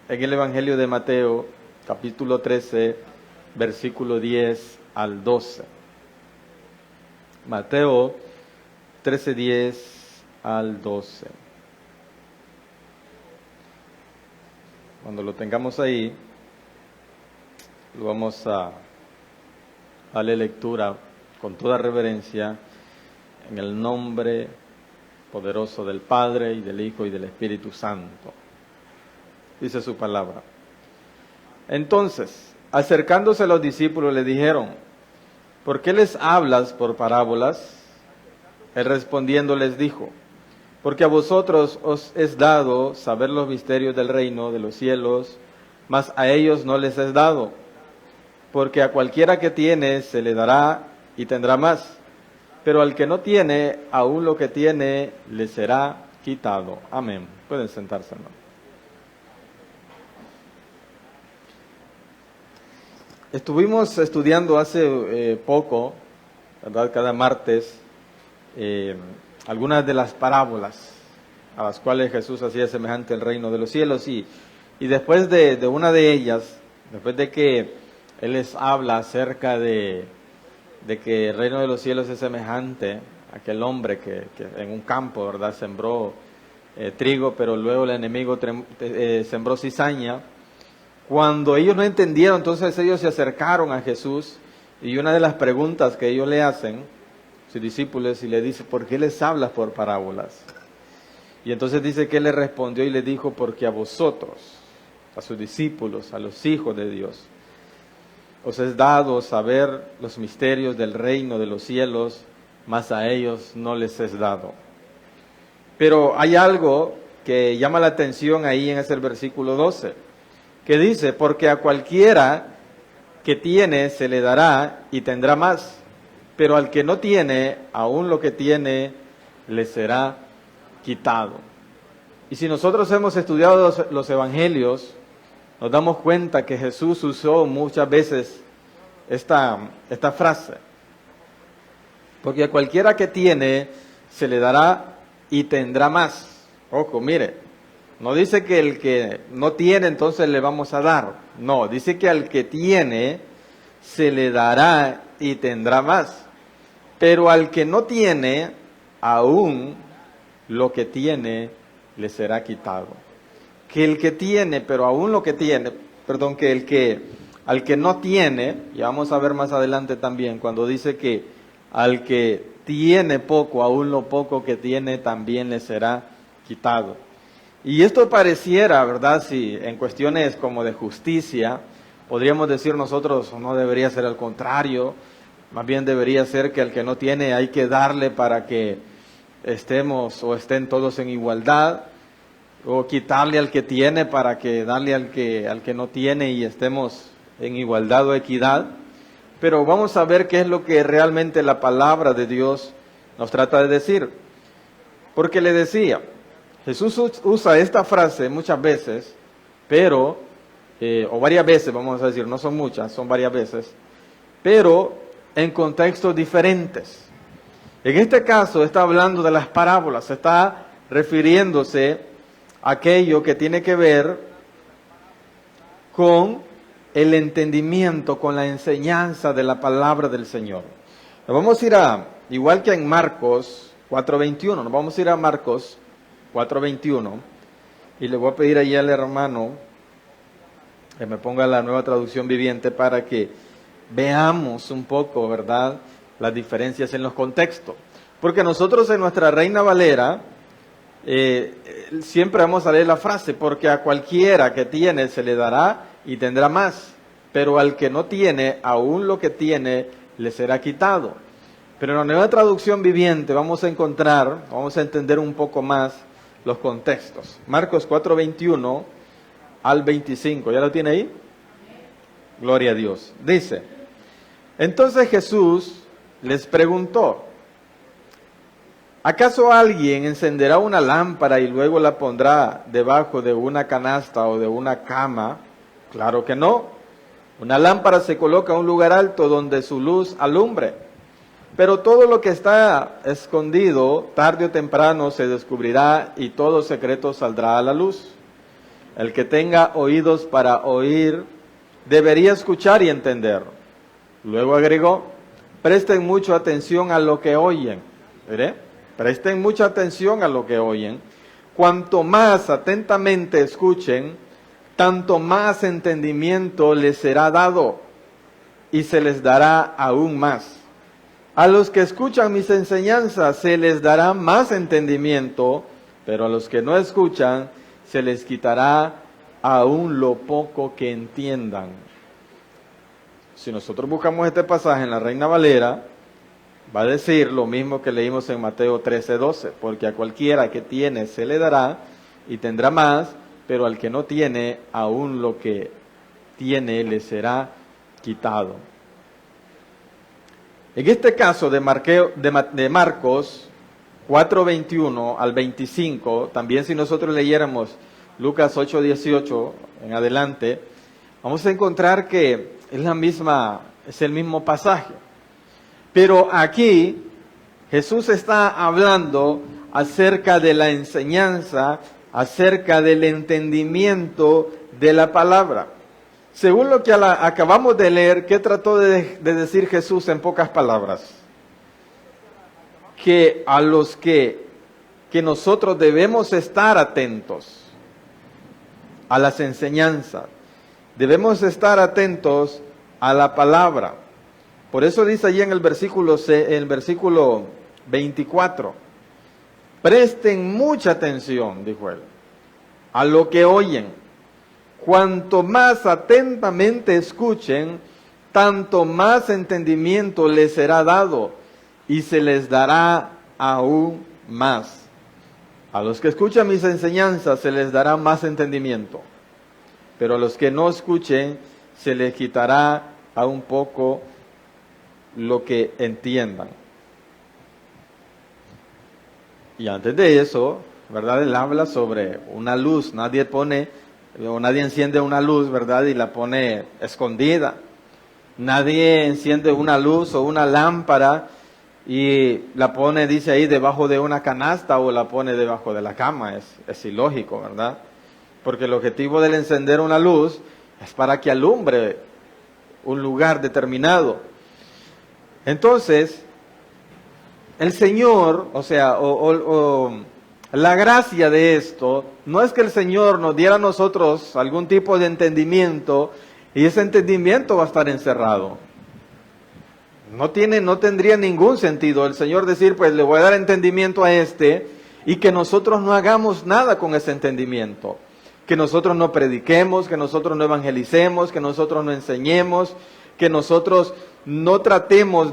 en el Evangelio de Mateo, capítulo 13, versículo 10 al 12. Mateo 13, 10 al 12. Cuando lo tengamos ahí, lo vamos a darle lectura con toda reverencia en el nombre poderoso del Padre y del Hijo y del Espíritu Santo. Dice su palabra. Entonces, acercándose a los discípulos, le dijeron: ¿por qué les hablas por parábolas? Él respondiendo les dijo: porque a vosotros os es dado saber los misterios del reino de los cielos, mas a ellos no les es dado. Porque a cualquiera que tiene se le dará y tendrá más, pero al que no tiene, aún lo que tiene le será quitado. Amén. Pueden sentarse, hermano. Estuvimos estudiando hace poco, ¿verdad?, cada martes, algunas de las parábolas a las cuales Jesús hacía semejante el reino de los cielos, y después de una de ellas, después de que Él les habla acerca de que el reino de los cielos es semejante a aquel hombre que en un campo, ¿verdad?, sembró trigo, pero luego el enemigo sembró cizaña. Cuando ellos no entendieron, entonces ellos se acercaron a Jesús, y una de las preguntas que ellos le hacen, sus discípulos, y le dice: ¿por qué les hablas por parábolas? Y entonces dice que Él le respondió y le dijo: porque a vosotros, a sus discípulos, a los hijos de Dios, os es dado saber los misterios del reino de los cielos, mas a ellos no les es dado. Pero hay algo que llama la atención ahí en ese versículo 12. Que dice: porque a cualquiera que tiene se le dará y tendrá más, pero al que no tiene, aún lo que tiene le será quitado. Y si nosotros hemos estudiado los evangelios, nos damos cuenta que Jesús usó muchas veces esta frase: porque a cualquiera que tiene se le dará y tendrá más. Ojo, mire. No dice que el que no tiene entonces le vamos a dar. No, dice que al que tiene se le dará y tendrá más. Pero al que no tiene, aún lo que tiene le será quitado. Que el que tiene, pero aún lo que tiene, perdón, que al que no tiene, y vamos a ver más adelante también, cuando dice que al que tiene poco, aún lo poco que tiene también le será quitado. Y esto pareciera, ¿verdad?, si en cuestiones como de justicia, podríamos decir nosotros, no debería ser al contrario, más bien debería ser que al que no tiene hay que darle para que estemos o estén todos en igualdad, o quitarle al que tiene para que darle al que no tiene y estemos en igualdad o equidad. Pero vamos a ver qué es lo que realmente la palabra de Dios nos trata de decir. Porque le decía, Jesús usa esta frase muchas veces, pero, o varias veces, vamos a decir, no son muchas, son varias veces, pero en contextos diferentes. En este caso está hablando de las parábolas, está refiriéndose a aquello que tiene que ver con el entendimiento, con la enseñanza de la palabra del Señor. Nos vamos a ir igual que en Marcos 4:21, nos vamos a ir a Marcos 4:21, y le voy a pedir ahí al hermano que me ponga la Nueva Traducción Viviente para que veamos un poco, ¿verdad?, las diferencias en los contextos. Porque nosotros en nuestra Reina Valera siempre vamos a leer la frase: porque a cualquiera que tiene se le dará y tendrá más, pero al que no tiene, aún lo que tiene le será quitado. Pero en la Nueva Traducción Viviente vamos a entender un poco más los contextos. Marcos 4:21 al 25. ¿Ya lo tiene ahí? Gloria a Dios. Dice: entonces Jesús les preguntó: ¿acaso alguien encenderá una lámpara y luego la pondrá debajo de una canasta o de una cama? Claro que no. Una lámpara se coloca en un lugar alto donde su luz alumbre. Pero todo lo que está escondido, tarde o temprano se descubrirá y todo secreto saldrá a la luz. El que tenga oídos para oír, debería escuchar y entender. Luego agregó, presten mucha atención a lo que oyen. ¿Veré? Presten mucha atención a lo que oyen. Cuanto más atentamente escuchen, tanto más entendimiento les será dado y se les dará aún más. A los que escuchan mis enseñanzas se les dará más entendimiento, pero a los que no escuchan se les quitará aún lo poco que entiendan. Si nosotros buscamos este pasaje en la Reina Valera, va a decir lo mismo que leímos en Mateo 13:12, porque a cualquiera que tiene se le dará y tendrá más, pero al que no tiene, aún lo que tiene le será quitado. En este caso de Marcos 4:21 al 25, también si nosotros leyéramos Lucas 8:18 en adelante, vamos a encontrar que es el mismo pasaje. Pero aquí Jesús está hablando acerca de la enseñanza, acerca del entendimiento de la palabra. Según lo que acabamos de leer, ¿qué trató de decir Jesús en pocas palabras? Que a los que nosotros debemos estar atentos a las enseñanzas, debemos estar atentos a la palabra. Por eso dice allí en el versículo 24, presten mucha atención, dijo él, a lo que oyen. Cuanto más atentamente escuchen, tanto más entendimiento les será dado y se les dará aún más. A los que escuchan mis enseñanzas se les dará más entendimiento, pero a los que no escuchen se les quitará aún poco lo que entiendan. Y antes de eso, ¿verdad? Él habla sobre una luz. Nadie enciende una luz, ¿verdad? Y la pone escondida. Nadie enciende una luz o una lámpara y la pone, dice ahí, debajo de una canasta o la pone debajo de la cama. Es ilógico, ¿verdad? Porque el objetivo del encender una luz es para que alumbre un lugar determinado. Entonces, el Señor, la gracia de esto, no es que el Señor nos diera a nosotros algún tipo de entendimiento y ese entendimiento va a estar encerrado. No tendría ningún sentido el Señor decir, pues le voy a dar entendimiento a este y que nosotros no hagamos nada con ese entendimiento. Que nosotros no prediquemos, que nosotros no evangelicemos, que nosotros no enseñemos, que nosotros no tratemos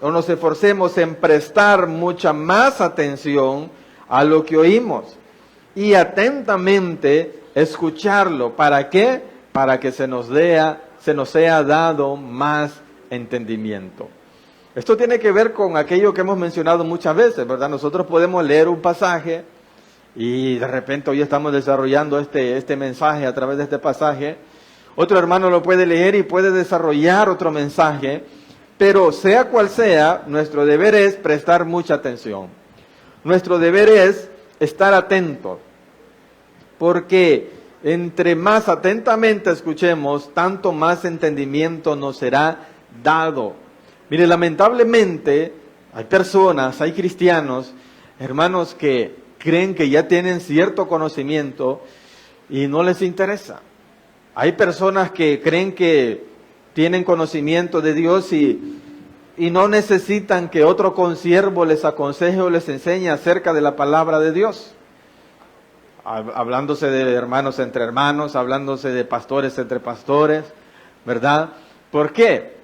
o nos esforcemos en prestar mucha más atención a lo que oímos y atentamente escucharlo. ¿Para qué? Para que se nos sea dado más entendimiento. Esto tiene que ver con aquello que hemos mencionado muchas veces, ¿verdad? Nosotros podemos leer un pasaje y de repente hoy estamos desarrollando este mensaje a través de este pasaje. Otro hermano lo puede leer y puede desarrollar otro mensaje, pero sea cual sea, nuestro deber es prestar mucha atención. Nuestro deber es estar atentos, porque entre más atentamente escuchemos, tanto más entendimiento nos será dado. Mire, lamentablemente hay personas, hay cristianos, hermanos, que creen que ya tienen cierto conocimiento y no les interesa. Hay personas que creen que tienen conocimiento de Dios y no necesitan que otro consiervo les aconseje o les enseñe acerca de la palabra de Dios. Hablándose de hermanos entre hermanos, hablándose de pastores entre pastores, ¿verdad? ¿Por qué?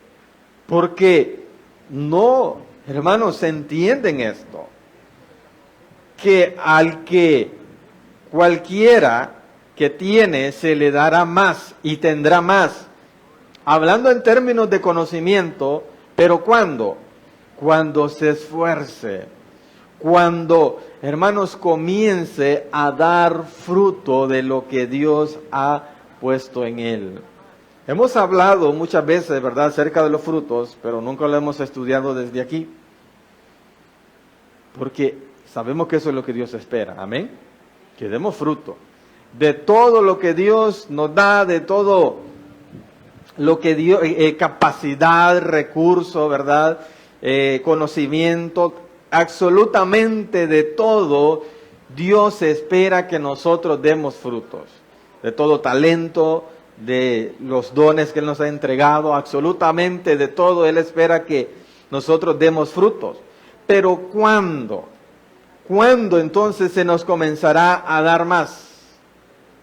Porque no, hermanos, entienden esto. Que al que cualquiera que tiene se le dará más y tendrá más. Hablando en términos de conocimiento, pero ¿cuándo? Cuando se esfuerce. Cuando, hermanos, comience a dar fruto de lo que Dios ha puesto en él. Hemos hablado muchas veces, ¿verdad?, acerca de los frutos, pero nunca lo hemos estudiado desde aquí. Porque sabemos que eso es lo que Dios espera, amén. Que demos fruto. de todo lo que Dios nos da, de todo lo que Dios, capacidad, recurso, ¿verdad? Conocimiento, absolutamente de todo, Dios espera que nosotros demos frutos, de todo talento, de los dones que Él nos ha entregado, absolutamente de todo, Él espera que nosotros demos frutos. Pero ¿cuándo? ¿Cuándo entonces se nos comenzará a dar más?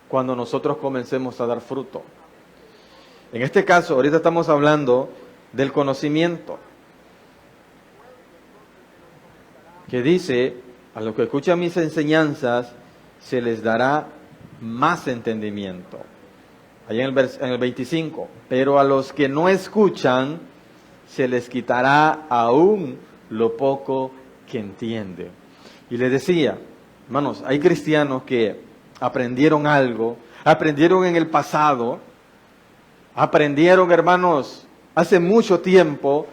Cuando nosotros comencemos a dar fruto. En este caso, ahorita estamos hablando del conocimiento, que dice, a los que escuchan mis enseñanzas, se les dará más entendimiento. Allá en el 25, pero a los que no escuchan, se les quitará aún lo poco que entienden. Y les decía, hermanos, hay cristianos que aprendieron algo, aprendieron en el pasado, aprendieron, hermanos, hace mucho tiempo,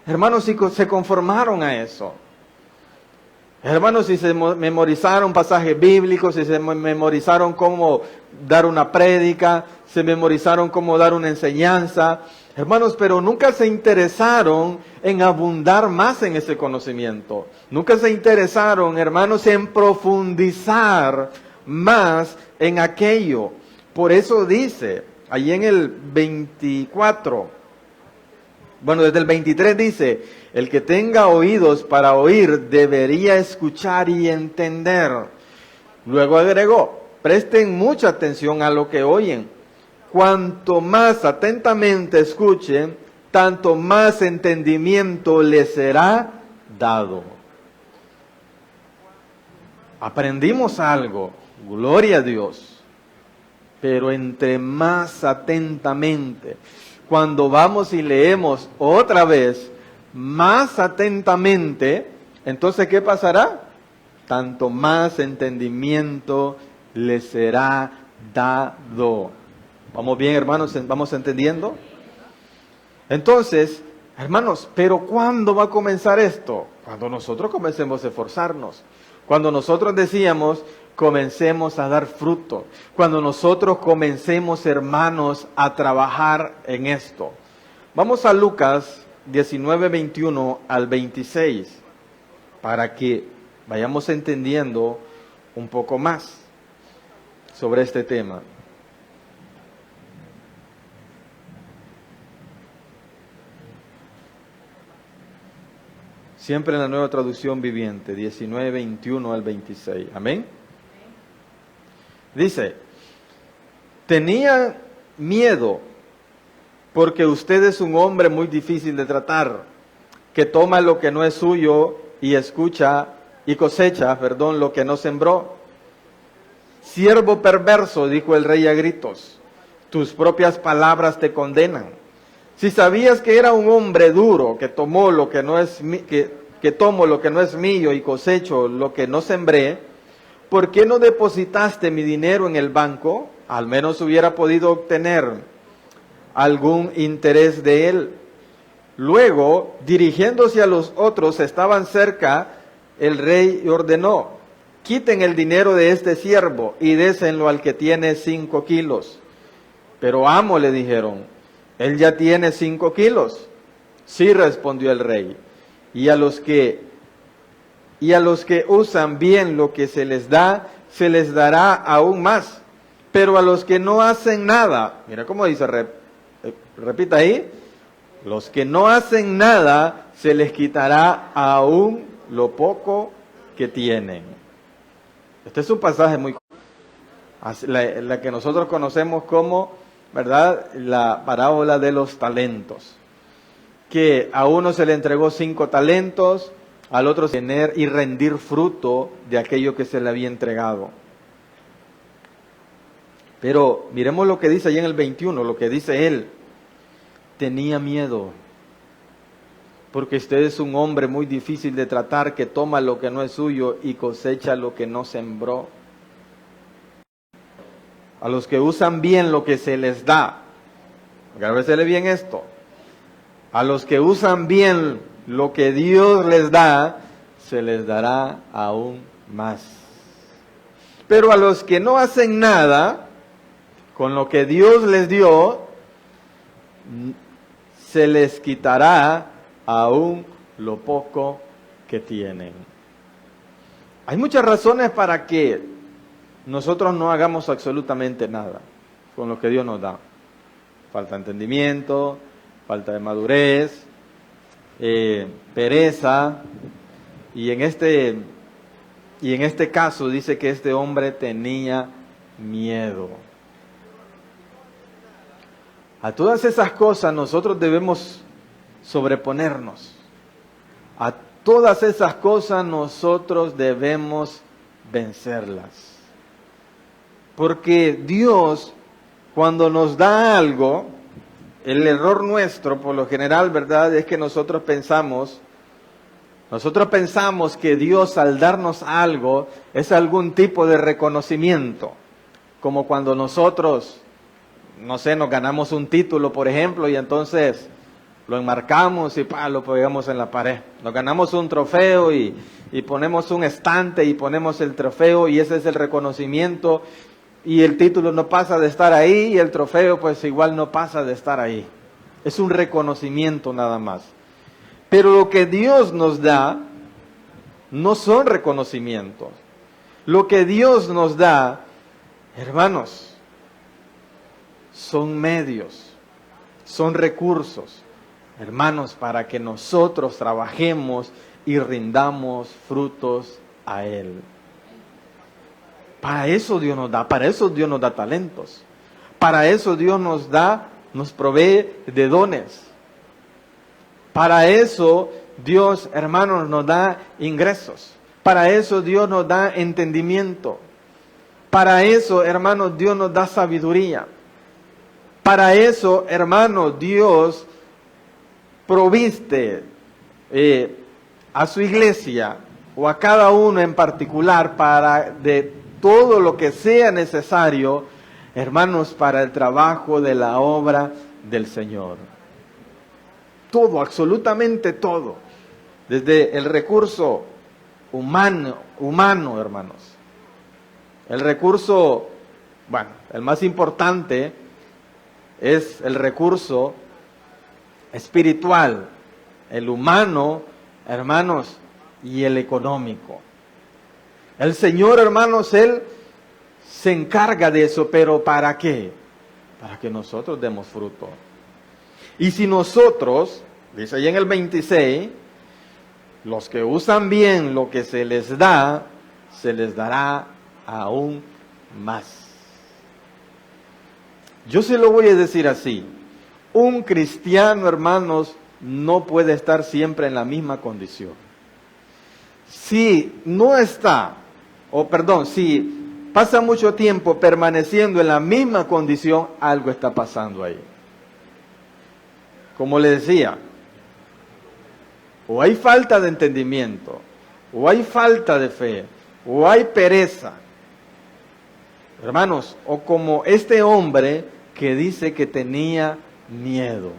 hermanos, y se conformaron a eso. Hermanos, si se memorizaron pasajes bíblicos, si se memorizaron cómo dar una prédica, se memorizaron cómo dar una enseñanza, hermanos, pero nunca se interesaron en abundar más en ese conocimiento. Nunca se interesaron, hermanos, en profundizar más en aquello. Por eso dice, allí en el 24, bueno, desde el 23 dice, el que tenga oídos para oír debería escuchar y entender. Luego agregó, presten mucha atención a lo que oyen. Cuanto más atentamente escuchen, tanto más entendimiento les será dado. Aprendimos algo, gloria a Dios, pero entre más atentamente, cuando vamos y leemos otra vez, más atentamente, entonces ¿qué pasará? Tanto más entendimiento les será dado. ¿Vamos bien, hermanos? ¿Vamos entendiendo? Entonces, hermanos, ¿pero cuándo va a comenzar esto? Cuando nosotros comencemos a esforzarnos. Cuando nosotros decíamos, comencemos a dar fruto. Cuando nosotros comencemos, hermanos, a trabajar en esto. Vamos a Lucas 19, 21 al 26, para que vayamos entendiendo un poco más sobre este tema. Siempre en la Nueva Traducción Viviente, 19, 21 al 26. Amén. Dice, tenía miedo porque usted es un hombre muy difícil de tratar, que toma lo que no es suyo y escucha y cosecha, lo que no sembró. Siervo perverso, dijo el rey a gritos, tus propias palabras te condenan. Si sabías que era un hombre duro, que tomo lo que no es mío y cosecho lo que no sembré, ¿por qué no depositaste mi dinero en el banco? Al menos hubiera podido obtener algún interés de él. Luego, dirigiéndose a los otros, estaban cerca, el rey ordenó, quiten el dinero de este siervo y désenlo al que tiene 5 kilos. Pero amo, le dijeron, él ya tiene 5 kilos. Sí, respondió el rey, y a los que usan bien lo que se les da, se les dará aún más. Pero a los que no hacen nada, mira cómo dice, repita ahí, los que no hacen nada, se les quitará aún lo poco que tienen. Este es un pasaje muy... la que nosotros conocemos como, ¿verdad?, la parábola de los talentos. Que a uno se le entregó 5 talentos, al otro tener y rendir fruto de aquello que se le había entregado. Pero miremos lo que dice allá en el 21, lo que dice él. Tenía miedo, porque usted es un hombre muy difícil de tratar, que toma lo que no es suyo y cosecha lo que no sembró. A los que usan bien lo que se les da, grábesele bien esto, a los que usan bien lo que Dios les da, se les dará aún más. Pero a los que no hacen nada con lo que Dios les dio, se les quitará aún lo poco que tienen. Hay muchas razones para que nosotros no hagamos absolutamente nada con lo que Dios nos da. Falta de entendimiento, falta de madurez, pereza, y en este caso dice que este hombre tenía miedo. A todas esas cosas nosotros debemos sobreponernos. A todas esas cosas nosotros debemos vencerlas. Porque Dios, cuando nos da algo, el error nuestro, por lo general, ¿verdad?, es que nosotros pensamos que Dios, al darnos algo, es algún tipo de reconocimiento. Como cuando nosotros, no sé, nos ganamos un título, por ejemplo, y entonces lo enmarcamos y lo pegamos en la pared. Nos ganamos un trofeo y ponemos un estante y ponemos el trofeo, y ese es el reconocimiento, y el título no pasa de estar ahí y el trofeo pues igual no pasa de estar ahí. Es un reconocimiento nada más. Pero lo que Dios nos da no son reconocimientos. Lo que Dios nos da, hermanos, son medios, son recursos, hermanos, para que nosotros trabajemos y rindamos frutos a Él. Para eso Dios nos da, para eso Dios nos da talentos, para eso Dios nos provee de dones. Para eso Dios, hermanos, nos da ingresos. Para eso Dios nos da entendimiento. Para eso, hermanos, Dios nos da sabiduría. Para eso, hermanos, Dios proviste a su iglesia o a cada uno en particular de todo lo que sea necesario, hermanos, para el trabajo de la obra del Señor. Todo, absolutamente todo. Desde el recurso humano, hermanos. El recurso, bueno, el más importante es el recurso espiritual, el humano, hermanos, y el económico. El Señor, hermanos, Él se encarga de eso, pero ¿para qué? Para que nosotros demos fruto. Y si nosotros, dice ahí en el 26, los que usan bien lo que se les da, se les dará aún más. Yo se lo voy a decir así: un cristiano, hermanos, no puede estar siempre en la misma condición. Si no está, si pasa mucho tiempo permaneciendo en la misma condición, algo está pasando ahí. Como le decía, o hay falta de entendimiento, o hay falta de fe, o hay pereza. Hermanos, o como este hombre que dice que tenía miedo.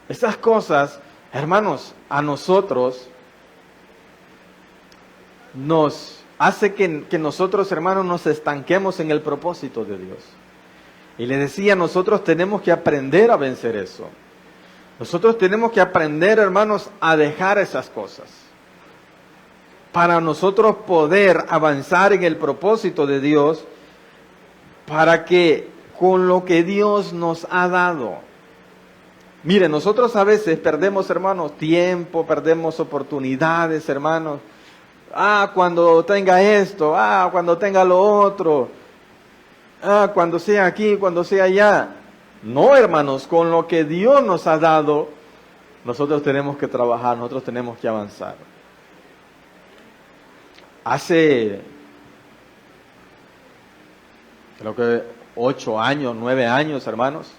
Esas cosas, hermanos, a nosotros nos hace que nosotros, hermanos, nos estanquemos en el propósito de Dios. Y le decía, nosotros tenemos que aprender a vencer eso. Nosotros tenemos que aprender, hermanos, a dejar esas cosas, para nosotros poder avanzar en el propósito de Dios, para que con lo que Dios nos ha dado. Mire, nosotros a veces perdemos, hermanos, tiempo, perdemos oportunidades, hermanos. Cuando tenga esto, cuando tenga lo otro, cuando sea aquí, cuando sea allá. No, hermanos, con lo que Dios nos ha dado, nosotros tenemos que trabajar, nosotros tenemos que avanzar. Hace, creo que 8 años, 9 años, hermanos,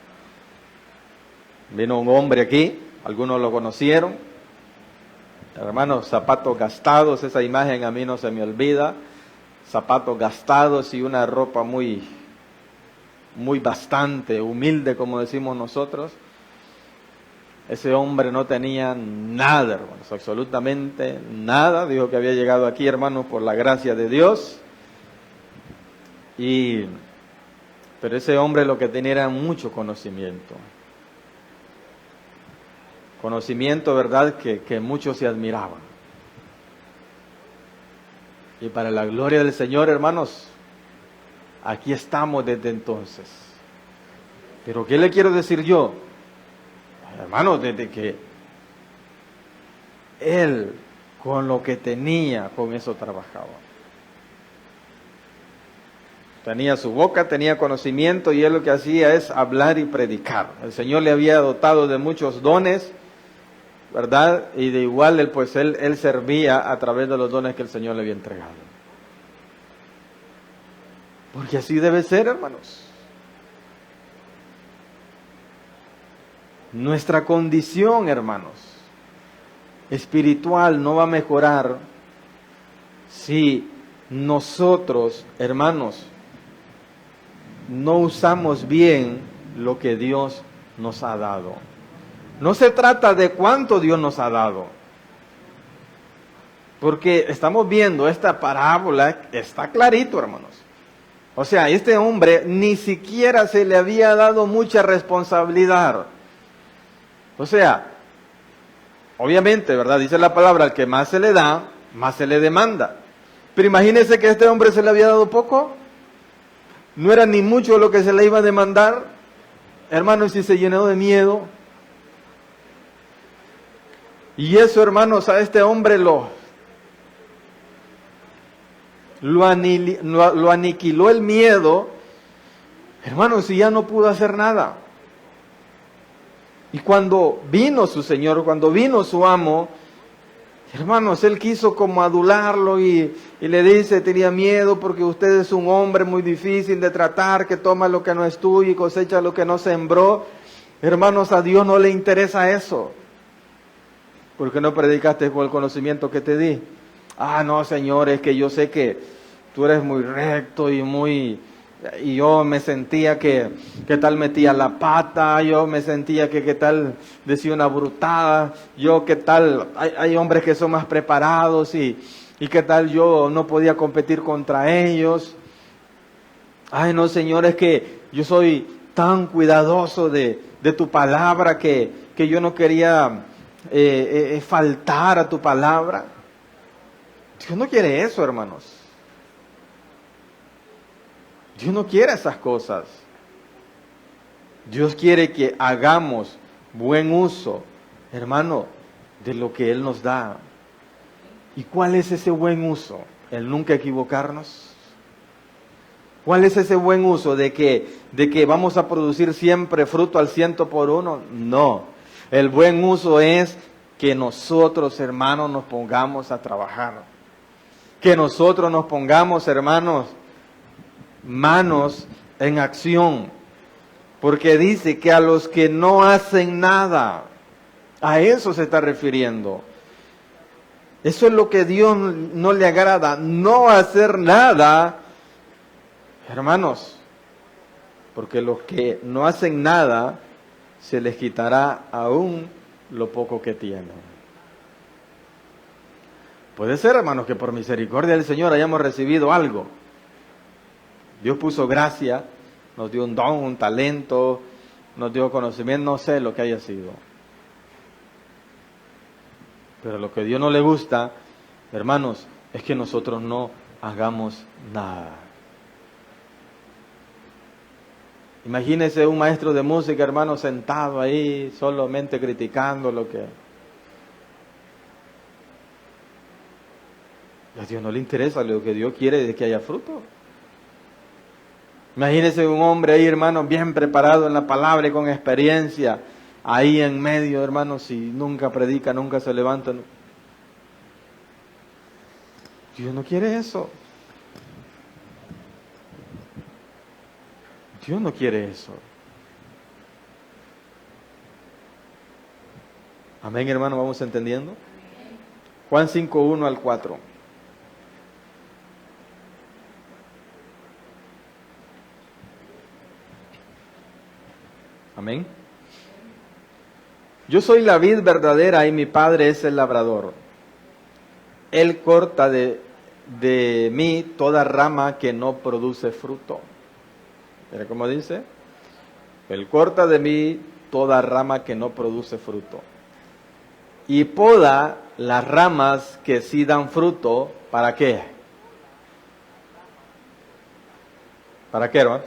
vino un hombre aquí, algunos lo conocieron, hermanos, zapatos gastados, esa imagen a mí no se me olvida, zapatos gastados y una ropa muy bastante humilde, como decimos nosotros. Ese hombre no tenía nada, hermanos, absolutamente nada. Dijo que había llegado aquí, hermanos, por la gracia de Dios. Pero ese hombre lo que tenía era mucho conocimiento. Conocimiento, ¿verdad?, que muchos se admiraban. Y para la gloria del Señor, hermanos, aquí estamos desde entonces. Pero ¿qué le quiero decir yo? Hermanos, desde que él, con lo que tenía, con eso trabajaba. Tenía su boca, tenía conocimiento, y él lo que hacía es hablar y predicar. El Señor le había dotado de muchos dones, ¿verdad? Y de igual él servía a través de los dones que el Señor le había entregado. Porque así debe ser, hermanos. Nuestra condición, hermanos, espiritual no va a mejorar si nosotros, hermanos, no usamos bien lo que Dios nos ha dado. No se trata de cuánto Dios nos ha dado, porque estamos viendo esta parábola, está clarito, hermanos. O sea, este hombre ni siquiera se le había dado mucha responsabilidad. O sea, obviamente, ¿verdad? Dice la palabra, al que más se le da, más se le demanda. Pero imagínense que a este hombre se le había dado poco. No era ni mucho lo que se le iba a demandar. Hermanos, si se llenó de miedo. Y eso, hermanos, a este hombre lo aniquiló el miedo. Hermanos, y ya no pudo hacer nada. Y cuando vino su Señor, cuando vino su amo, hermanos, él quiso como adularlo y le dice, tenía miedo porque usted es un hombre muy difícil de tratar, que toma lo que no es tuyo y cosecha lo que no sembró. Hermanos, a Dios no le interesa eso. ¿Por qué no predicaste con el conocimiento que te di? Ah, no, Señor, es que yo sé que tú eres muy recto y yo me sentía que tal metía la pata, yo me sentía que tal decía una brutada, yo que tal, hay hombres que son más preparados y que tal yo no podía competir contra ellos. Ay, no, Señor, es que yo soy tan cuidadoso de tu palabra que yo no quería faltar a tu palabra. Dios no quiere eso, hermanos. Dios no quiere esas cosas. Dios quiere que hagamos buen uso, hermano, de lo que Él nos da. ¿Y cuál es ese buen uso? El nunca equivocarnos. ¿Cuál es ese buen uso de que vamos a producir siempre fruto al 100%? No. El buen uso es que nosotros, hermanos, nos pongamos a trabajar. Que nosotros nos pongamos, hermanos, manos en acción, porque dice que a los que no hacen nada, a eso se está refiriendo. Eso es lo que Dios no le agrada, no hacer nada, hermanos, porque los que no hacen nada se les quitará aún lo poco que tienen. Puede ser, hermanos, que por misericordia del Señor hayamos recibido algo. Dios puso gracia, nos dio un don, un talento, nos dio conocimiento, no sé lo que haya sido. Pero lo que a Dios no le gusta, hermanos, es que nosotros no hagamos nada. Imagínese un maestro de música, hermano, sentado ahí, solamente criticando lo que... A Dios no le interesa, lo que Dios quiere es que haya fruto. Imagínese un hombre ahí, hermano, bien preparado en la palabra y con experiencia, ahí en medio, hermano, si nunca predica, nunca se levanta. Dios no quiere eso. Dios no quiere eso. Amén, hermano, vamos entendiendo. Juan 5, 1 al 4. Amén. Yo soy la vid verdadera y mi Padre es el labrador. Él corta de de mí toda rama que no produce fruto. Mira cómo dice. Él corta de mí toda rama que no produce fruto. Y poda las ramas que sí dan fruto. ¿Para qué? ¿Para qué, hermano?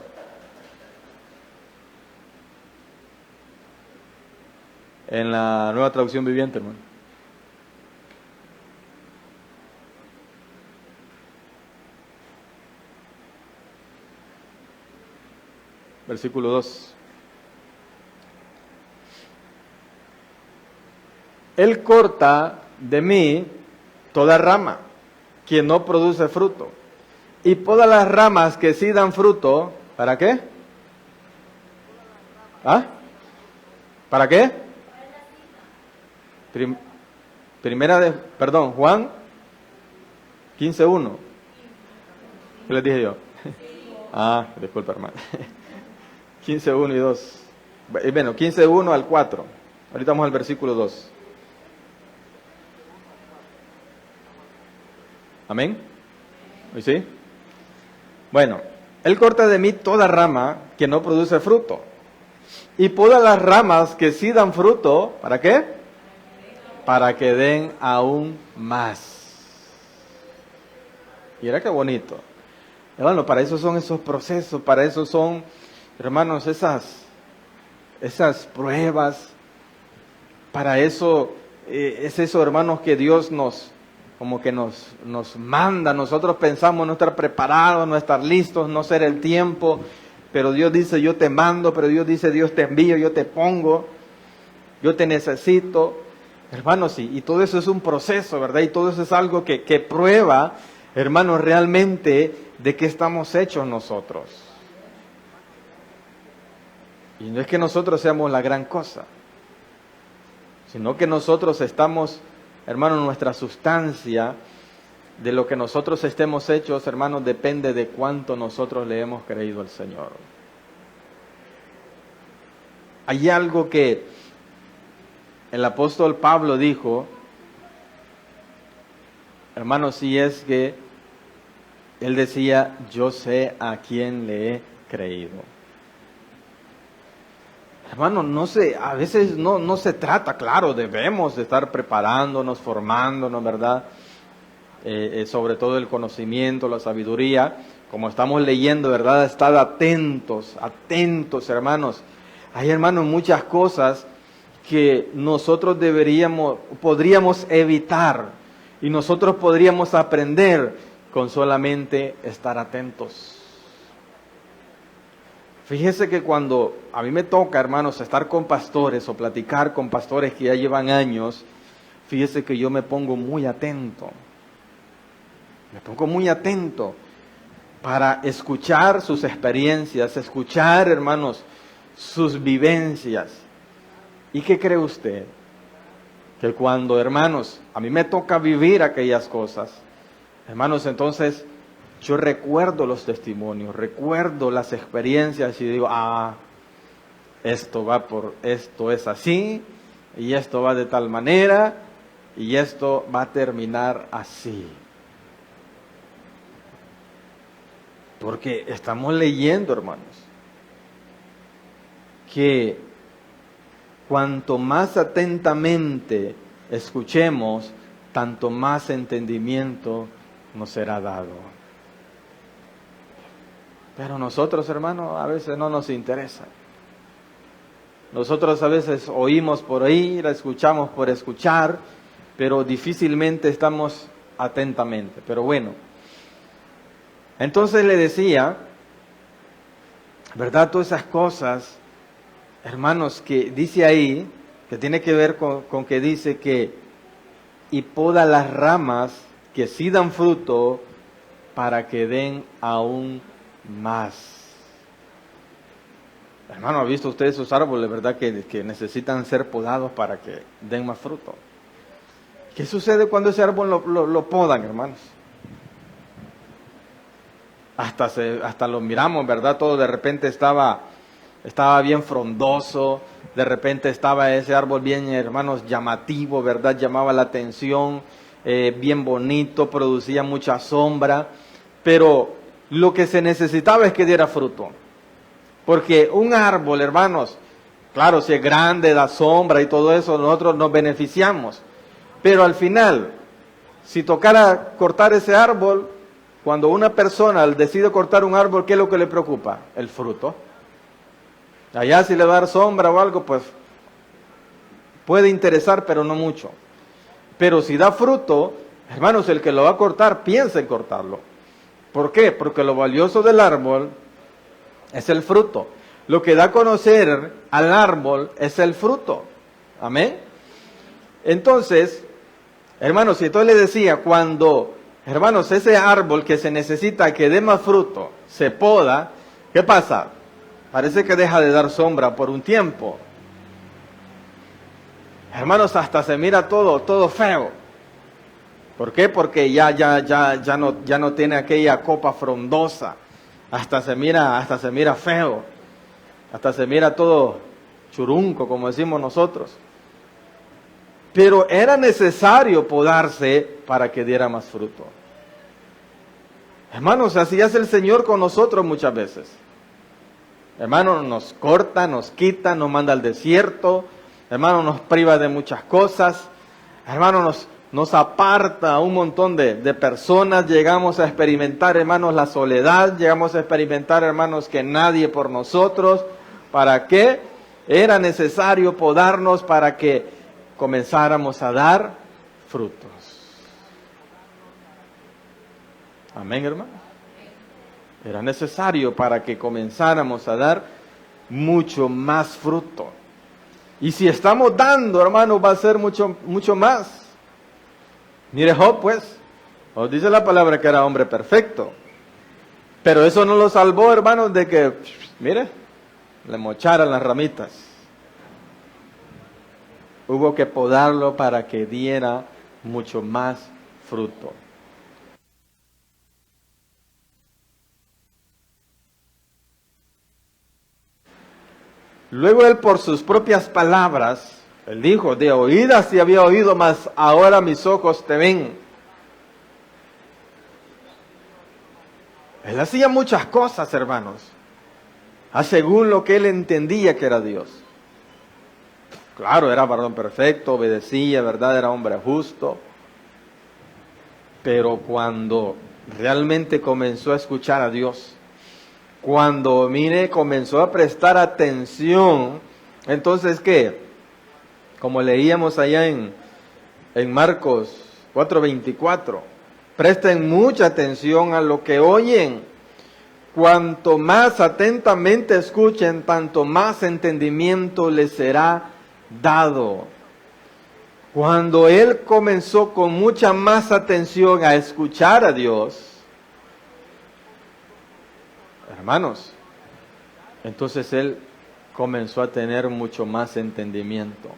En la Nueva Traducción Viviente, hermano. Versículo 2. Él corta de mí toda rama que no produce fruto. Y poda las ramas que sí dan fruto. ¿Para qué? ¿Ah? ¿Para qué? Juan 15:1. ¿Qué les dije yo? Disculpa, hermano. 15:1 y 2. Bueno, 15:1 al 4. Ahorita vamos al versículo 2. ¿Amén? ¿Y sí? Bueno, Él corta de mí toda rama que no produce fruto. Y poda las ramas que sí dan fruto. ¿Para qué? Para que den aún más. Mira qué bonito. Hermano, para eso son esos procesos, para eso son, hermanos, esas pruebas. Para eso es eso, hermanos, que Dios nos manda. Nosotros pensamos no estar preparados, no estar listos, no ser el tiempo. Pero Dios dice, yo te mando. Pero Dios dice, Dios te envío, yo te pongo, yo te necesito. Hermanos, sí, y todo eso es un proceso, ¿verdad? Y todo eso es algo que prueba, hermanos, realmente de qué estamos hechos nosotros. Y no es que nosotros seamos la gran cosa, sino que nosotros estamos, hermanos, nuestra sustancia, de lo que nosotros estemos hechos, hermanos, depende de cuánto nosotros le hemos creído al Señor. Hay algo que el apóstol Pablo dijo, hermanos, y es que él decía, yo sé a quién le he creído. Hermano, a veces no se trata, claro, debemos de estar preparándonos, formándonos, ¿verdad? Sobre todo el conocimiento, la sabiduría, como estamos leyendo, ¿verdad? Estad atentos, hermanos. Hay, hermanos, muchas cosas que nosotros podríamos evitar y nosotros podríamos aprender con solamente estar atentos. Fíjese que cuando a mí me toca, hermanos, estar con pastores o platicar con pastores que ya llevan años, fíjese que yo me pongo muy atento. Me pongo muy atento para escuchar sus experiencias, escuchar, hermanos, sus vivencias. ¿Y qué cree usted? Que cuando, hermanos, a mí me toca vivir aquellas cosas, hermanos, entonces yo recuerdo los testimonios, recuerdo las experiencias y digo, esto es así, y esto va de tal manera, y esto va a terminar así. Porque estamos leyendo, hermanos, que cuanto más atentamente escuchemos, tanto más entendimiento nos será dado. Pero nosotros, hermanos, a veces no nos interesa. Nosotros a veces oímos por oír, escuchamos por escuchar, pero difícilmente estamos atentamente. Pero bueno, entonces le decía, ¿verdad? Todas esas cosas, hermanos, que dice ahí, que tiene que ver con que dice que y poda las ramas que sí dan fruto para que den aún más. Hermano, ¿ha visto usted esos árboles, verdad, que necesitan ser podados para que den más fruto? ¿Qué sucede cuando ese árbol lo podan, hermanos? Hasta lo miramos, ¿verdad? Todo de repente estaba bien frondoso, de repente estaba ese árbol bien, hermanos, llamativo, ¿verdad? Llamaba la atención, bien bonito, producía mucha sombra, pero lo que se necesitaba es que diera fruto. Porque un árbol, hermanos, claro, si es grande, da sombra y todo eso, nosotros nos beneficiamos. Pero al final, si tocara cortar ese árbol, cuando una persona decide cortar un árbol, ¿qué es lo que le preocupa? El fruto. Allá si le va a dar sombra o algo, pues puede interesar, pero no mucho. Pero si da fruto, hermanos, el que lo va a cortar, piensa en cortarlo. ¿Por qué? Porque lo valioso del árbol es el fruto. Lo que da a conocer al árbol es el fruto. Amén. Entonces, hermanos, y entonces le decía, cuando, hermanos, ese árbol que se necesita que dé más fruto, se poda, ¿qué pasa? Parece que deja de dar sombra por un tiempo. Hermanos, hasta se mira todo feo. ¿Por qué? Porque ya no tiene aquella copa frondosa. Hasta se mira feo. Hasta se mira todo churunco, como decimos nosotros. Pero era necesario podarse para que diera más fruto. Hermanos, así hace el Señor con nosotros muchas veces. Hermanos, nos corta, nos quita, nos manda al desierto. Hermanos, nos priva de muchas cosas. Hermanos, nos aparta a un montón de personas. Llegamos a experimentar, hermanos, la soledad. Llegamos a experimentar, hermanos, que nadie por nosotros. ¿Para qué? Era necesario podarnos para que comenzáramos a dar frutos. Amén, hermano. Era necesario para que comenzáramos a dar mucho más fruto. Y si estamos dando, hermano, va a ser mucho más. Mire Job, pues. Os dice la palabra que era hombre perfecto. Pero eso no lo salvó, hermanos, de que, mire, le mocharan las ramitas. Hubo que podarlo para que diera mucho más fruto. Luego él, por sus propias palabras, él dijo, de oídas sí había oído, mas ahora mis ojos te ven. Él hacía muchas cosas, hermanos, según lo que él entendía que era Dios. Claro, era varón perfecto, obedecía, ¿verdad? Era hombre justo. Pero cuando realmente comenzó a escuchar a Dios, cuando, mire, comenzó a prestar atención, entonces, ¿qué? Como leíamos allá en Marcos 4:24, presten mucha atención a lo que oyen. Cuanto más atentamente escuchen, tanto más entendimiento les será dado. Cuando él comenzó con mucha más atención a escuchar a Dios, hermanos, entonces él comenzó a tener mucho más entendimiento.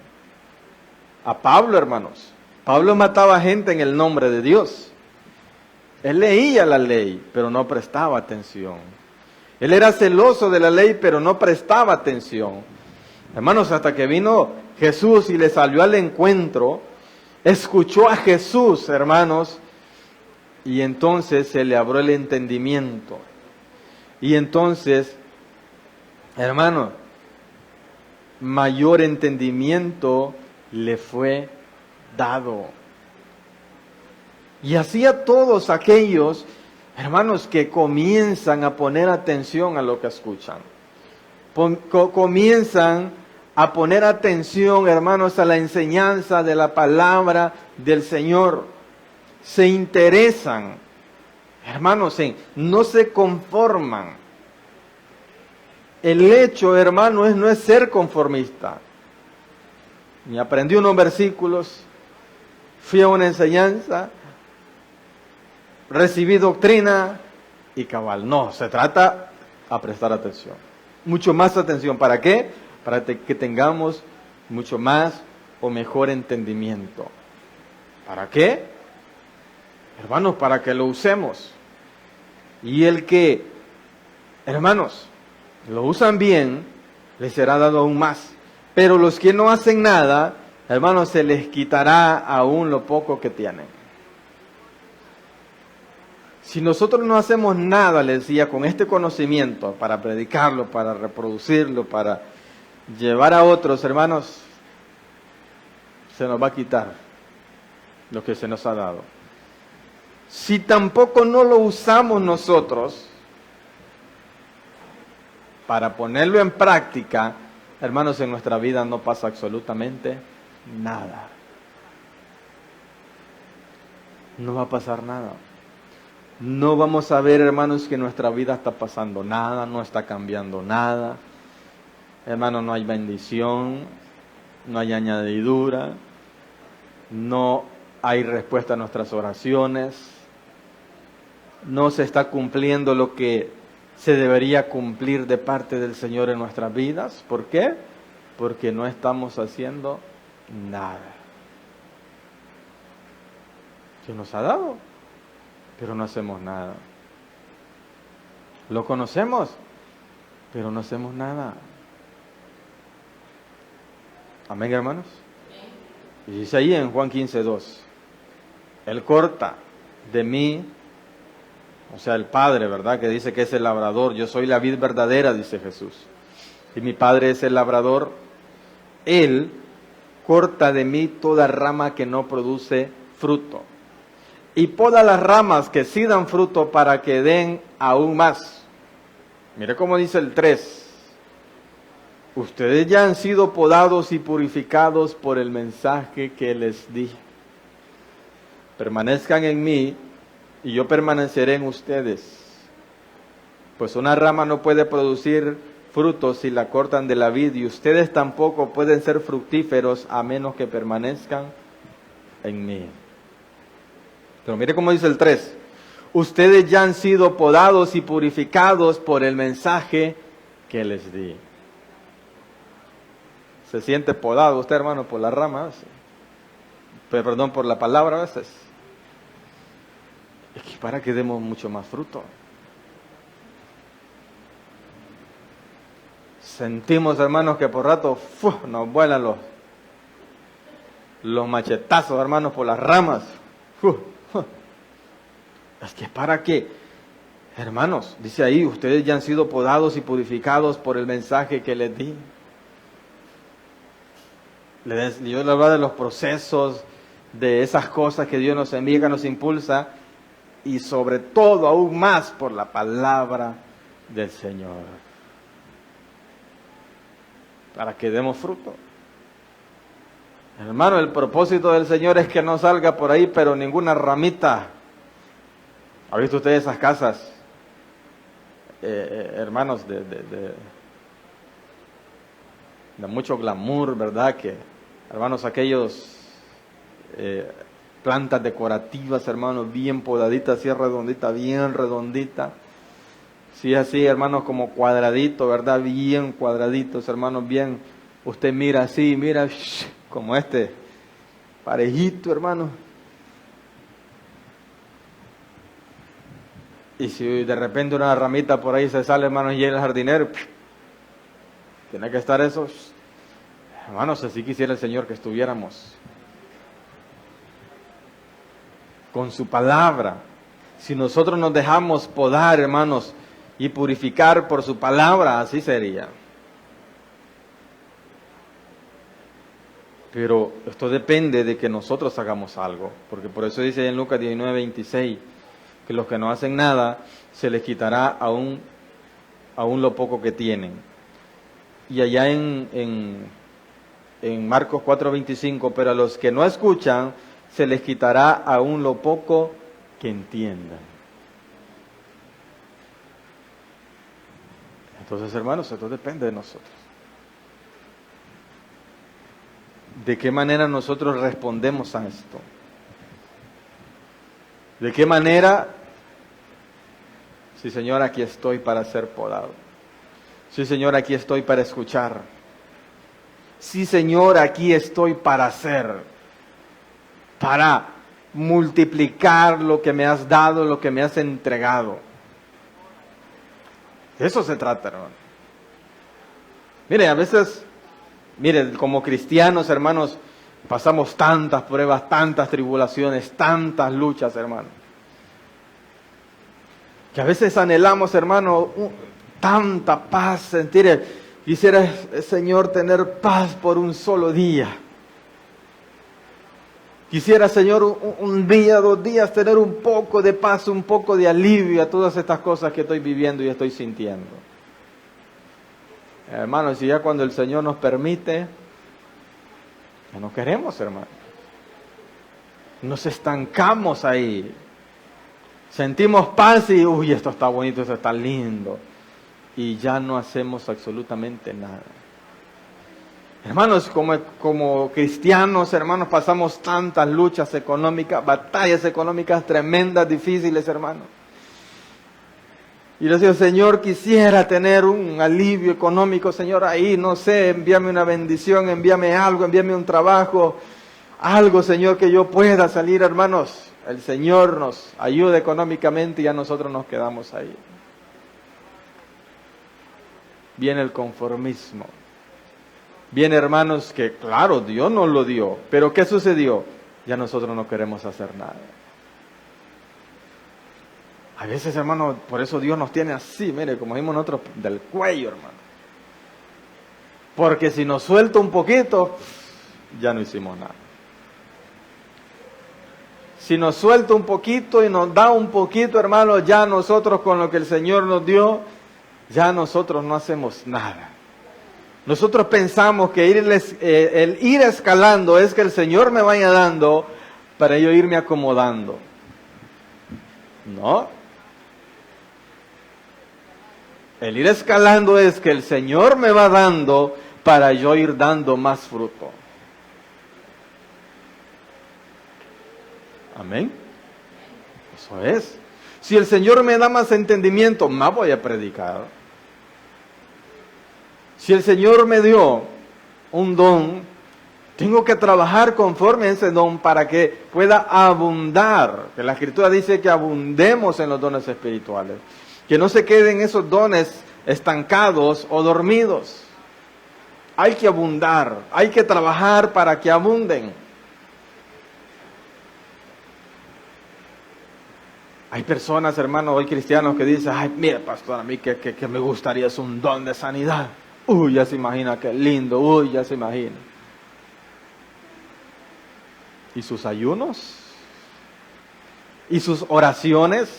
A Pablo, hermanos, Pablo mataba gente en el nombre de Dios. Él leía la ley, pero no prestaba atención. Él era celoso de la ley, pero no prestaba atención. Hermanos, hasta que vino Jesús y le salió al encuentro, escuchó a Jesús, hermanos, y entonces se le abrió el entendimiento. Y entonces, hermano, mayor entendimiento le fue dado. Y así a todos aquellos, hermanos, que comienzan a poner atención a lo que escuchan. Comienzan a poner atención, hermanos, a la enseñanza de la palabra del Señor. Se interesan, hermanos, no se conforman. El hecho, hermano, no es ser conformista. Me aprendí unos versículos, fui a una enseñanza, recibí doctrina y cabal. No, se trata a prestar atención. Mucho más atención. ¿Para qué? Para que tengamos mucho más o mejor entendimiento. ¿Para qué? Hermanos, para que lo usemos. Y el que, hermanos, lo usan bien, les será dado aún más. Pero los que no hacen nada, hermanos, se les quitará aún lo poco que tienen. Si nosotros no hacemos nada, le decía, con este conocimiento, para predicarlo, para reproducirlo, para llevar a otros, hermanos, se nos va a quitar lo que se nos ha dado. Si tampoco no lo usamos nosotros para ponerlo en práctica, hermanos, en nuestra vida no pasa absolutamente nada. No va a pasar nada. No vamos a ver, hermanos, que en nuestra vida está pasando nada, no está cambiando nada. Hermanos, no hay bendición, no hay añadidura, no hay respuesta a nuestras oraciones, no se está cumpliendo lo que se debería cumplir de parte del Señor en nuestras vidas. ¿Por qué? Porque no estamos haciendo nada. Se nos ha dado, pero no hacemos nada. Lo conocemos, pero no hacemos nada. Amén, hermanos. Y dice ahí en Juan 15:2, Él corta de mí, o sea, el Padre, ¿verdad? Que dice que es el labrador. Yo soy la vid verdadera, dice Jesús. Y mi Padre es el labrador. Él corta de mí toda rama que no produce fruto. Y poda las ramas que sí dan fruto para que den aún más. Mire cómo dice el 3. Ustedes ya han sido podados y purificados por el mensaje que les di. Permanezcan en mí y yo permaneceré en ustedes. Pues una rama no puede producir frutos si la cortan de la vid, y ustedes tampoco pueden ser fructíferos a menos que permanezcan en mí. Pero mire cómo dice el 3. Ustedes ya han sido podados y purificados por el mensaje que les di. Se siente podado usted, hermano, por las ramas, perdón, por la palabra a veces. Es que para que demos mucho más fruto. Sentimos, hermanos, que por rato nos vuelan los machetazos, hermanos, por las ramas. Es que para que, hermanos, dice ahí, ustedes ya han sido podados y purificados por el mensaje que les di. Dios les habla de los procesos, de esas cosas que Dios nos envía, que nos impulsa, y sobre todo, aún más, por la palabra del Señor. Para que demos fruto. Hermano, el propósito del Señor es que no salga por ahí, pero ninguna ramita. ¿Ha visto usted esas casas, hermanos, de mucho glamour, verdad? Que, hermanos, aquellos plantas decorativas, hermanos, bien podaditas, así redondita, bien redondita. Sí, así, hermanos, como cuadradito, ¿verdad? Bien cuadraditos, hermanos, bien. Usted mira así, mira, como parejito, hermano. Y si de repente una ramita por ahí se sale, hermanos, y el jardinero, tiene que estar eso. Hermanos, así quisiera el Señor que estuviéramos con su palabra. Si nosotros nos dejamos podar, hermanos, y purificar por su palabra, así sería. Pero esto depende de que nosotros hagamos algo, porque por eso dice en Lucas 19:26, que los que no hacen nada, se les quitará aún lo poco que tienen. Y allá en Marcos 4:25, pero a los que no escuchan, se les quitará aún lo poco que entiendan. Entonces, hermanos, esto depende de nosotros. ¿De qué manera nosotros respondemos a esto? ¿De qué manera? Sí, Señor, aquí estoy para ser podado. Sí, Señor, aquí estoy para escuchar. Sí, Señor, aquí estoy para hacer, para multiplicar lo que me has dado, lo que me has entregado. De eso se trata, hermano. Mire, a veces, como cristianos, hermanos, pasamos tantas pruebas, tantas tribulaciones, tantas luchas, hermano. Que a veces anhelamos, hermano, tanta paz, sentir, quisiera, Señor, tener paz por un solo día. Quisiera, Señor, un día, 2 días, tener un poco de paz, un poco de alivio a todas estas cosas que estoy viviendo y estoy sintiendo. Hermanos, y ya cuando el Señor nos permite, ya no queremos, hermano. Nos estancamos ahí. Sentimos paz y, uy, esto está bonito, esto está lindo. Y ya no hacemos absolutamente nada. Hermanos, como cristianos, hermanos, pasamos tantas luchas económicas, batallas económicas tremendas, difíciles, hermanos. Y le digo, Señor, quisiera tener un alivio económico, Señor, ahí, no sé, envíame una bendición, envíame algo, envíame un trabajo, algo, Señor, que yo pueda salir, hermanos. El Señor nos ayuda económicamente y ya nosotros nos quedamos ahí. Viene el conformismo. Viene, hermanos, que claro, Dios nos lo dio, pero ¿qué sucedió? Ya nosotros no queremos hacer nada. A veces, hermano, por eso Dios nos tiene así, mire, como vimos nosotros, del cuello, hermano. Porque si nos suelta un poquito, ya no hicimos nada. Si nos suelta un poquito y nos da un poquito, hermano, ya nosotros con lo que el Señor nos dio, ya nosotros no hacemos nada. Nosotros pensamos que el ir escalando es que el Señor me vaya dando para yo irme acomodando. No. El ir escalando es que el Señor me va dando para yo ir dando más fruto. Amén. Eso es. Si el Señor me da más entendimiento, más voy a predicar. Si el Señor me dio un don, tengo que trabajar conforme a ese don para que pueda abundar. Que la Escritura dice que abundemos en los dones espirituales. Que no se queden esos dones estancados o dormidos. Hay que abundar, hay que trabajar para que abunden. Hay personas, hermanos, hoy cristianos que dicen, ay, mira, pastor, a mí que me gustaría es un don de sanidad. Uy, ya se imagina, qué lindo, uy, ya se imagina. ¿Y sus ayunos? ¿Y sus oraciones?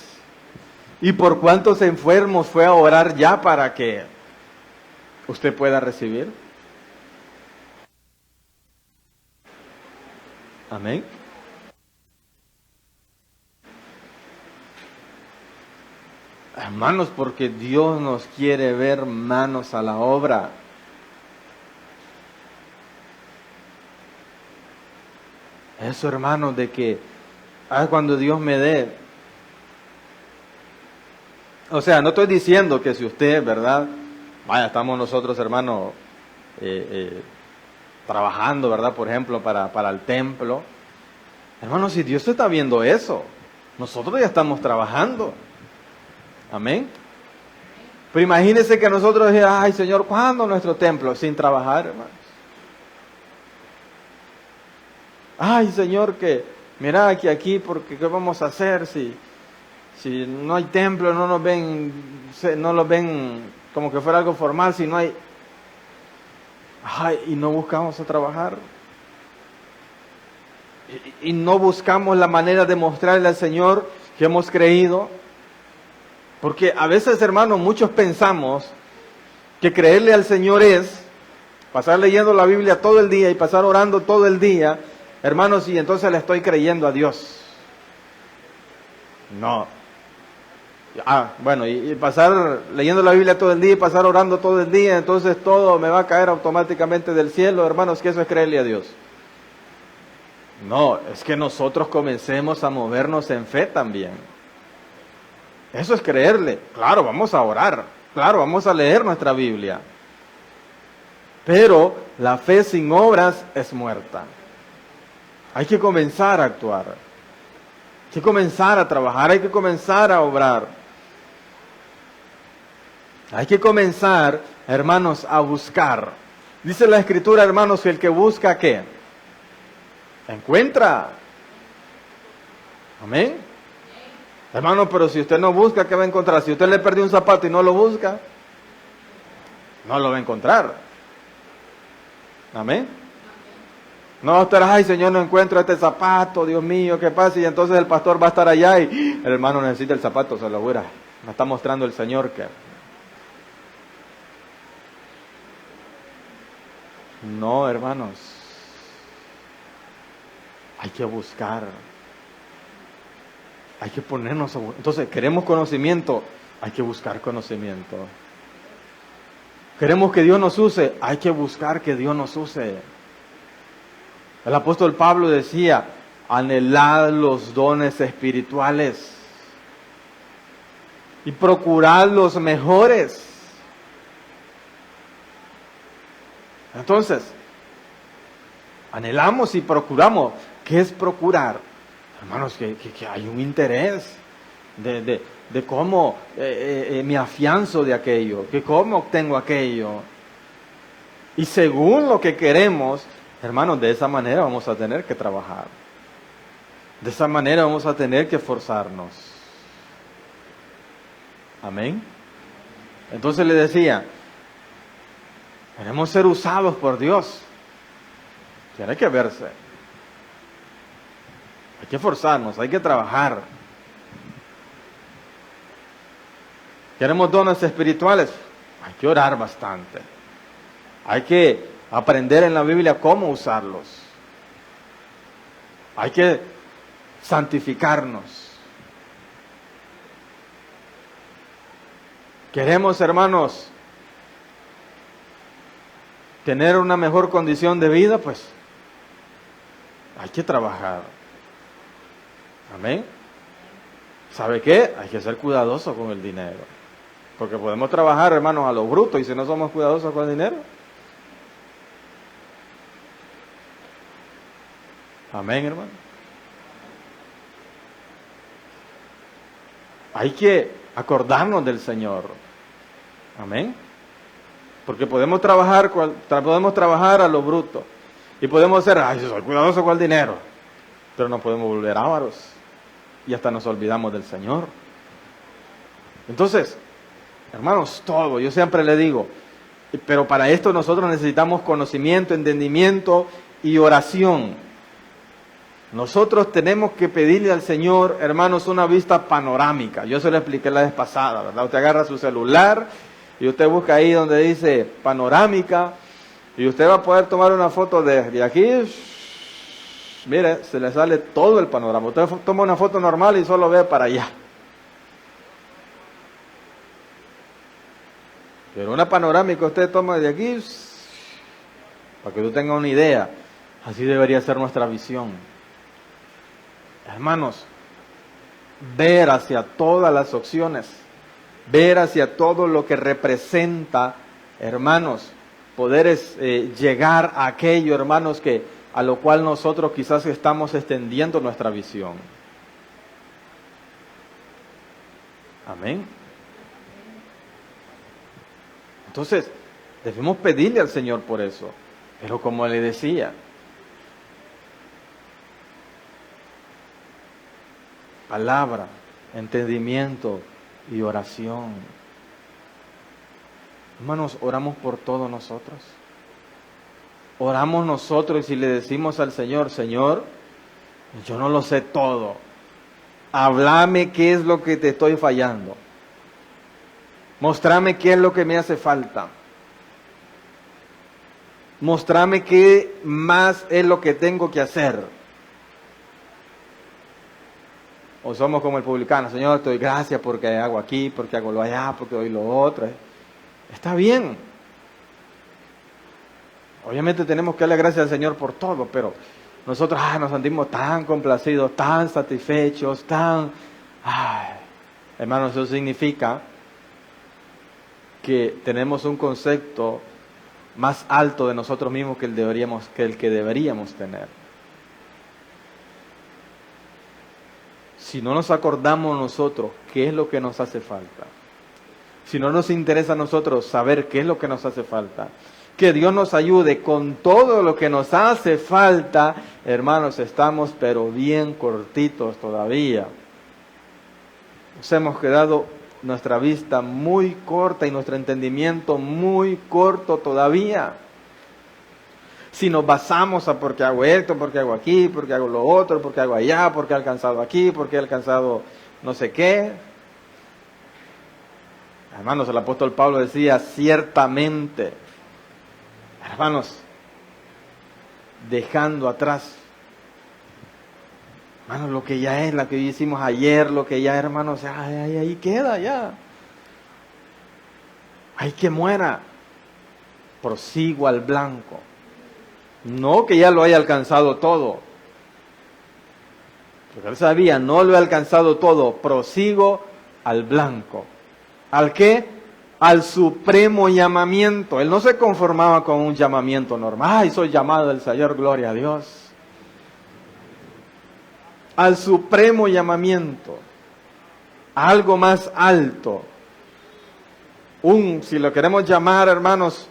¿Y por cuántos enfermos fue a orar ya para que usted pueda recibir? Amén. Hermanos, porque Dios nos quiere ver manos a la obra. Eso, hermanos, de que cuando Dios me dé. O sea, no estoy diciendo que si usted, ¿verdad? Vaya, estamos nosotros, hermanos, trabajando, ¿verdad? Por ejemplo, para el templo. Hermanos, si Dios está viendo eso, nosotros ya estamos trabajando. Amén. Pero imagínense que nosotros decimos, ay Señor, ¿cuándo nuestro templo? Sin trabajar, hermanos. Ay Señor, que mira que aquí, porque ¿qué vamos a hacer si no hay templo, no nos ven como que fuera algo formal, si no hay, ay, y no buscamos a trabajar? Y no buscamos la manera de mostrarle al Señor que hemos creído. Porque a veces, hermanos, muchos pensamos que creerle al Señor es pasar leyendo la Biblia todo el día y pasar orando todo el día, hermanos, y entonces le estoy creyendo a Dios. No. Bueno, y pasar leyendo la Biblia todo el día y pasar orando todo el día, entonces todo me va a caer automáticamente del cielo, hermanos, que eso es creerle a Dios. No, es que nosotros comencemos a movernos en fe también. Eso es creerle. Claro, vamos a orar. Claro, vamos a leer nuestra Biblia. Pero la fe sin obras es muerta. Hay que comenzar a actuar. Hay que comenzar a trabajar. Hay que comenzar a obrar. Hay que comenzar, hermanos, a buscar. Dice la Escritura, hermanos, que el que busca, ¿qué? Encuentra. Amén. Hermano, pero si usted no busca, ¿qué va a encontrar? Si usted le perdió un zapato y no lo busca, no lo va a encontrar. Amén. No, usted, ay Señor, no encuentro este zapato, Dios mío, ¿qué pasa? Y entonces el pastor va a estar allá y el hermano necesita el zapato, se lo jura. Me está mostrando el Señor que... No, hermanos. Hay que buscar. Hay que ponernos a... Entonces, queremos conocimiento, hay que buscar conocimiento. Queremos que Dios nos use, hay que buscar que Dios nos use. El apóstol Pablo decía, anhelad los dones espirituales y procurad los mejores. Entonces, anhelamos y procuramos. ¿Qué es procurar? Hermanos, que hay un interés de cómo me afianzo de aquello, que cómo obtengo aquello. Y según lo que queremos, hermanos, de esa manera vamos a tener que trabajar. De esa manera vamos a tener que esforzarnos. Amén. Entonces le decía, queremos ser usados por Dios. Tiene que verse. Hay que esforzarnos, hay que trabajar. Queremos dones espirituales. Hay que orar bastante. Hay que aprender en la Biblia cómo usarlos. Hay que santificarnos. Queremos, hermanos, tener una mejor condición de vida, pues hay que trabajar. Amén. ¿Sabe qué? Hay que ser cuidadoso con el dinero. Porque podemos trabajar, hermanos, a lo bruto, y si no somos cuidadosos con el dinero. Amén, hermano. Hay que acordarnos del Señor. Amén. Porque podemos trabajar a lo bruto. Y podemos ser, ay, yo soy cuidadoso con el dinero. Pero no podemos volver ávaros. Y hasta nos olvidamos del Señor. Entonces, hermanos, todo, yo siempre le digo, pero para esto nosotros necesitamos conocimiento, entendimiento y oración. Nosotros tenemos que pedirle al Señor, hermanos, una vista panorámica. Yo se lo expliqué la vez pasada, ¿verdad? Usted agarra su celular y usted busca ahí donde dice panorámica y usted va a poder tomar una foto de aquí. Mire, se le sale todo el panorama. Usted toma una foto normal y solo ve para allá. Pero una panorámica usted toma de aquí, para que tú tengas una idea. Así debería ser nuestra visión. Hermanos, ver hacia todas las opciones, ver hacia todo lo que representa, hermanos, poder llegar a aquello, hermanos, a lo cual nosotros quizás estamos extendiendo nuestra visión. Amén. Entonces, debemos pedirle al Señor por eso. Pero como le decía, palabra, entendimiento y oración. Hermanos, oramos por todos nosotros. Oramos nosotros y si le decimos al Señor, Señor, yo no lo sé todo. Háblame qué es lo que te estoy fallando. Mostrame qué es lo que me hace falta. Mostrame qué más es lo que tengo que hacer. O somos como el publicano, Señor, te doy gracias porque hago aquí, porque hago lo allá, porque doy lo otro. Está bien. Obviamente tenemos que darle gracias al Señor por todo, pero nosotros nos sentimos tan complacidos, tan satisfechos, hermanos, eso significa que tenemos un concepto más alto de nosotros mismos que el que deberíamos tener. Si no nos acordamos nosotros qué es lo que nos hace falta, si no nos interesa a nosotros saber qué es lo que nos hace falta, que Dios nos ayude con todo lo que nos hace falta, hermanos, estamos pero bien cortitos todavía. Nos hemos quedado nuestra vista muy corta y nuestro entendimiento muy corto todavía. Si nos basamos a porque hago esto, porque hago aquí, porque hago lo otro, porque hago allá, porque he alcanzado aquí, porque he alcanzado no sé qué. Hermanos, el apóstol Pablo decía, ciertamente, hermanos, dejando atrás, hermanos, lo que ya es, lo que hicimos ayer, lo que ya, hermanos, ahí queda ya. Hay que muera. Prosigo al blanco. No que ya lo haya alcanzado todo. Porque él sabía, no lo he alcanzado todo, prosigo al blanco. ¿Al qué? Al supremo llamamiento. Él no se conformaba con un llamamiento normal. Ay, soy llamado del Señor, gloria a Dios. Al supremo llamamiento. A algo más alto. Si lo queremos llamar, hermanos,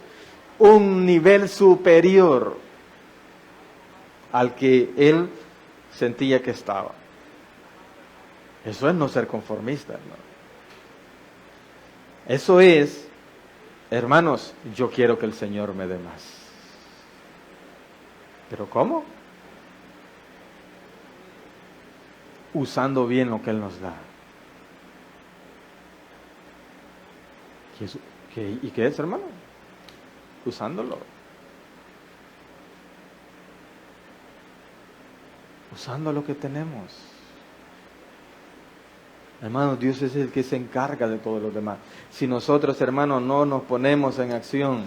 un nivel superior al que él sentía que estaba. Eso es no ser conformista, hermano. Eso es, hermanos, yo quiero que el Señor me dé más. ¿Pero cómo? Usando bien lo que Él nos da. ¿Y qué es, hermano? Usándolo. Usando lo que tenemos. Hermanos, Dios es el que se encarga de todos los demás. Si nosotros, hermanos, no nos ponemos en acción.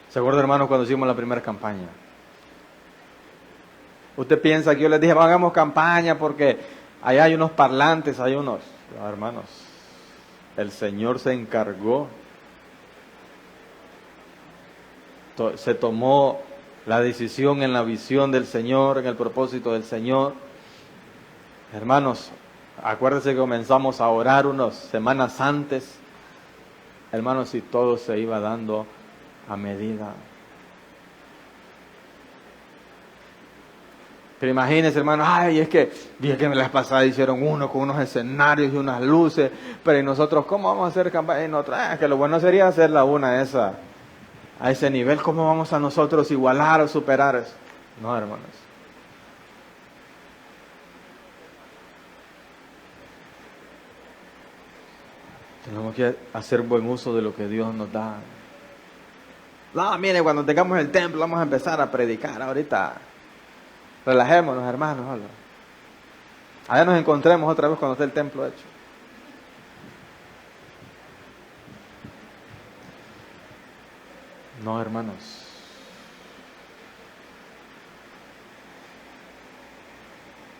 ¿Se acuerda, hermanos, cuando hicimos la primera campaña? Usted piensa que yo les dije, hagamos campaña porque allá hay unos parlantes, hay unos... No, hermanos, el Señor se encargó. Se tomó la decisión en la visión del Señor, en el propósito del Señor. Hermanos, acuérdense que comenzamos a orar unas semanas antes. Hermanos, y todo se iba dando a medida. Pero imagínense, hermanos, ay, es que dije que la pasada hicieron uno con unos escenarios y unas luces, pero ¿y nosotros cómo vamos a hacer campaña? Y nosotros, que lo bueno sería hacerla una esa, a ese nivel. ¿Cómo vamos a nosotros igualar o superar eso? No, hermanos. Tenemos que hacer buen uso de lo que Dios nos da. No, mire, cuando tengamos el templo vamos a empezar a predicar. Ahorita relajémonos, hermanos. Allá nos encontremos otra vez cuando esté el templo hecho. No, hermanos.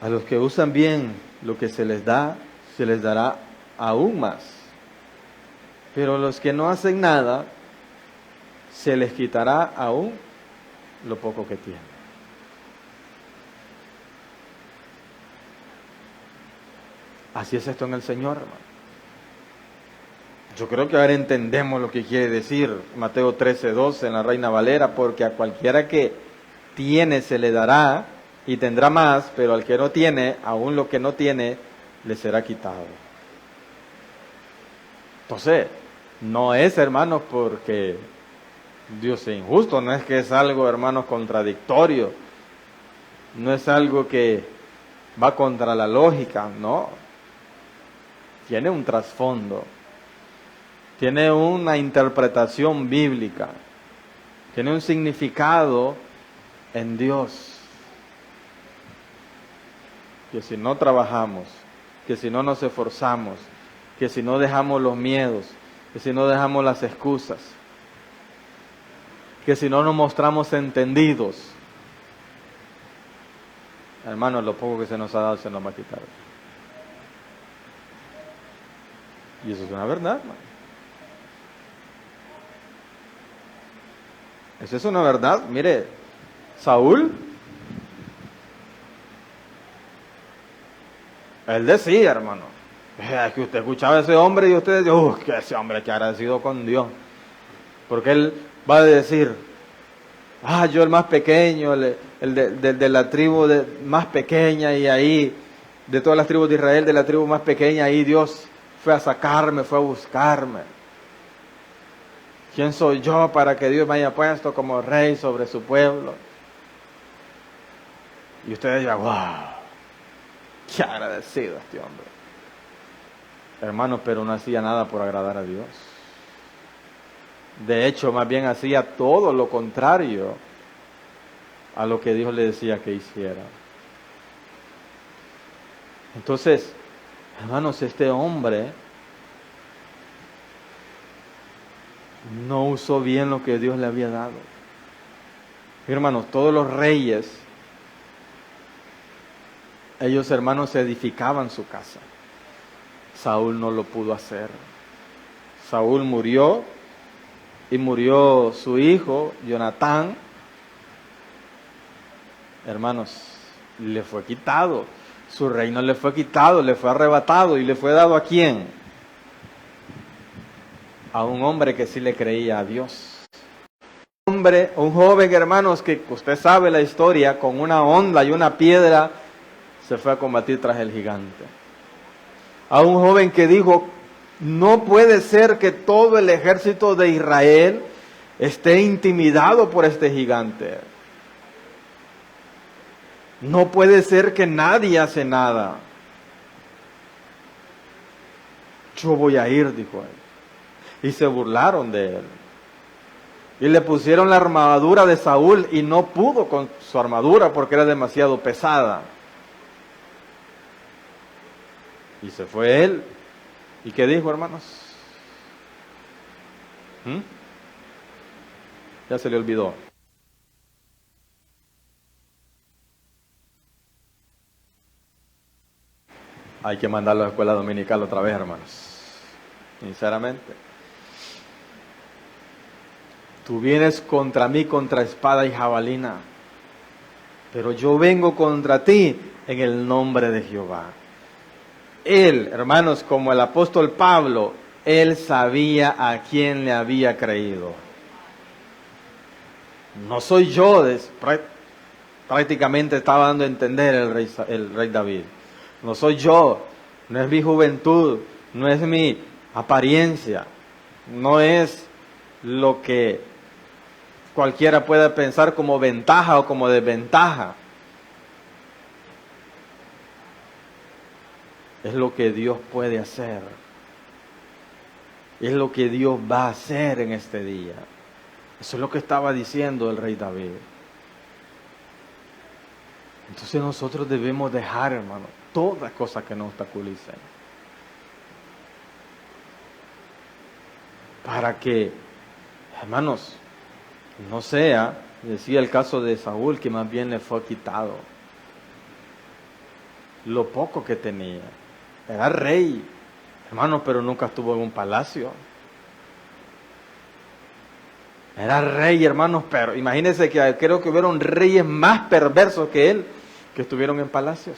A los que usan bien lo que se les da, se les dará aún más. Pero los que no hacen nada, se les quitará aún lo poco que tienen. Así es esto en el Señor, hermano. Yo creo que ahora entendemos lo que quiere decir Mateo 13:12 en la Reina Valera, porque a cualquiera que tiene se le dará y tendrá más, pero al que no tiene, aún lo que no tiene, le será quitado. Entonces, no es, hermanos, porque Dios sea injusto, no es que es algo, hermanos, contradictorio, no es algo que va contra la lógica, no. Tiene un trasfondo, tiene una interpretación bíblica, tiene un significado en Dios. Que si no trabajamos, que si no nos esforzamos, que si no dejamos los miedos, que si no dejamos las excusas, que si no nos mostramos entendidos, hermanos, lo poco que se nos ha dado se nos va a quitar. Y eso es una verdad, hermano. Eso es una verdad. Mire, Saúl, él decía, hermano, que usted escuchaba a ese hombre y usted decía, que ese hombre que agradecido con Dios. Porque él va a decir, yo el más pequeño, el de la tribu más pequeña, y ahí de todas las tribus de Israel, de la tribu más pequeña, ahí Dios fue a sacarme, fue a buscarme. ¿Quién soy yo para que Dios me haya puesto como rey sobre su pueblo? Y ustedes dirán, wow, qué agradecido este hombre. Hermanos, pero no hacía nada por agradar a Dios. De hecho, más bien hacía todo lo contrario a lo que Dios le decía que hiciera. Entonces, hermanos, este hombre no usó bien lo que Dios le había dado. Hermanos, todos los reyes, ellos, hermanos, edificaban su casa. Saúl no lo pudo hacer. Saúl murió y murió su hijo, Jonatán. Hermanos, le fue quitado. Su reino le fue quitado, le fue arrebatado. ¿Y le fue dado a quién? A un hombre que sí le creía a Dios. Un joven, hermanos, que usted sabe la historia, con una honda y una piedra, se fue a combatir tras el gigante. A un joven que dijo, no puede ser que todo el ejército de Israel esté intimidado por este gigante. No puede ser que nadie hace nada. Yo voy a ir, dijo él. Y se burlaron de él. Y le pusieron la armadura de Saúl y no pudo con su armadura porque era demasiado pesada. Y se fue él. ¿Y qué dijo, hermanos? Ya se le olvidó. Hay que mandarlo a la escuela dominical otra vez, hermanos. Sinceramente. Tú vienes contra mí contra espada y jabalina, pero yo vengo contra ti en el nombre de Jehová. Él, hermanos, como el apóstol Pablo, él sabía a quién le había creído. No soy yo, prácticamente estaba dando a entender el rey David. No soy yo, no es mi juventud, no es mi apariencia, no es lo que cualquiera pueda pensar como ventaja o como desventaja. Es lo que Dios puede hacer. Es lo que Dios va a hacer en este día. Eso es lo que estaba diciendo el rey David. Entonces nosotros debemos dejar, hermano, todas cosas que nos obstaculicen. Para que, hermanos, no sea, decía el caso de Saúl, que más bien le fue quitado lo poco que tenía. Era rey, hermanos, pero nunca estuvo en un palacio. Era rey, hermanos, pero imagínense que creo que hubieron reyes más perversos que él, que estuvieron en palacios.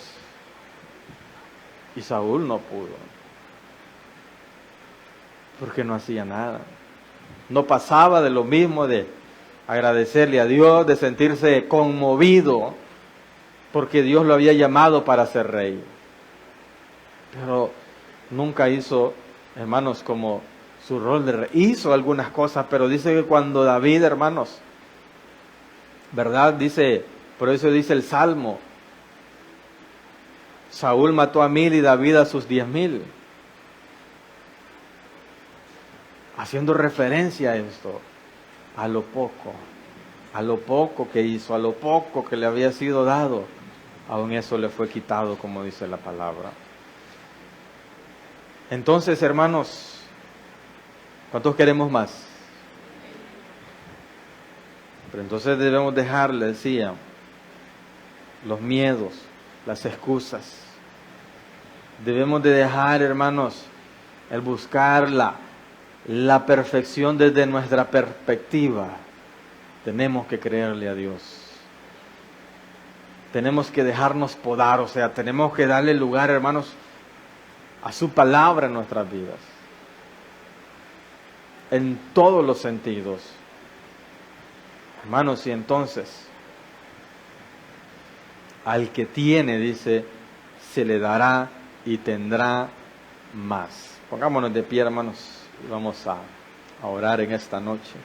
Y Saúl no pudo. Porque no hacía nada. No pasaba de lo mismo de agradecerle a Dios, de sentirse conmovido, porque Dios lo había llamado para ser rey. Pero nunca hizo, hermanos, como su rol de rey. Hizo algunas cosas, pero dice que cuando David, hermanos, ¿verdad? Dice, por eso dice el Salmo, Saúl mató a 1000 y David a sus 10,000. Haciendo referencia a esto, a lo poco que hizo, a lo poco que le había sido dado, aún eso le fue quitado, como dice la palabra. Entonces, hermanos, ¿cuántos queremos más? Pero entonces debemos dejar, le decía, los miedos, las excusas. Debemos de dejar, hermanos, el buscar la perfección desde nuestra perspectiva. Tenemos que creerle a Dios. Tenemos que dejarnos podar, o sea, tenemos que darle lugar, hermanos, a su palabra en nuestras vidas. En todos los sentidos. Hermanos, y entonces, al que tiene, dice, se le dará y tendrá más. Pongámonos de pie, hermanos, y vamos a orar en esta noche.